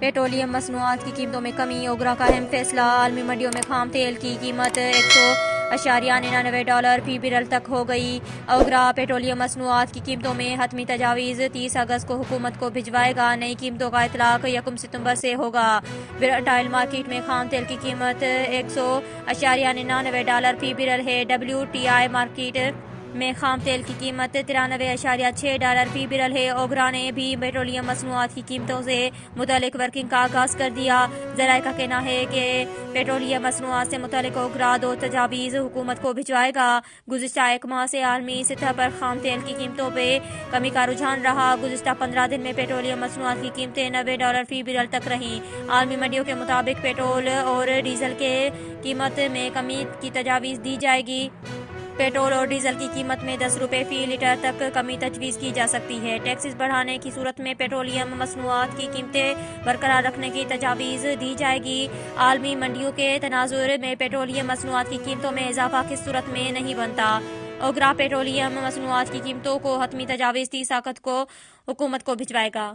Petroleum مصنوعات کی قیمتوں میں کمی، اوگرا کا اہم فیصلہ۔ عالمی منڈیوں میں خام تیل کی قیمت $100.99 فی بیرل تک ہو گئی۔ اوگرا پیٹرولیم مصنوعات کی قیمتوں میں حتمی تجاویز 30 اگست کو حکومت کو بھجوائے گا۔ نئی قیمتوں کا اطلاق 1 ستمبر سے ہوگا۔ برٹائل مارکیٹ میں خام تیل کی قیمت $100.99 فی بیرل ہے۔ WTI مارکیٹ میں خام تیل کی قیمت $93.6 فی بیرل ہے۔ اوگرا نے بھی پیٹرولیم مصنوعات کی قیمتوں سے متعلق ورکنگ کا آغاز کر دیا۔ ذرائع کا کہنا ہے کہ پیٹرولیم مصنوعات سے متعلق اوگرا 2 تجاویز حکومت کو بھجوائے گا۔ گزشتہ 1 ماہ سے عالمی سطح پر خام تیل کی قیمتوں پہ کمی کا رجحان رہا۔ گزشتہ 15 دن میں پیٹرولیم مصنوعات کی قیمتیں $90 فی بیرل تک رہیں۔ عالمی منڈیوں کے مطابق پیٹرول اور ڈیزل کے قیمت میں کمی کی تجاویز دی جائے گی۔ پیٹرول اور ڈیزل کی قیمت میں 10 روپے فی لیٹر تک کمی تجویز کی جا سکتی ہے۔ ٹیکسز بڑھانے کی صورت میں پیٹرولیم مصنوعات کی قیمتیں برقرار رکھنے کی تجاویز دی جائے گی۔ عالمی منڈیوں کے تناظر میں پیٹرولیم مصنوعات کی قیمتوں میں اضافہ کس صورت میں نہیں بنتا؟ اوگرا پیٹرولیم مصنوعات کی قیمتوں کو حتمی تجاویز 30 اگست کو حکومت کو بھجوائے گا۔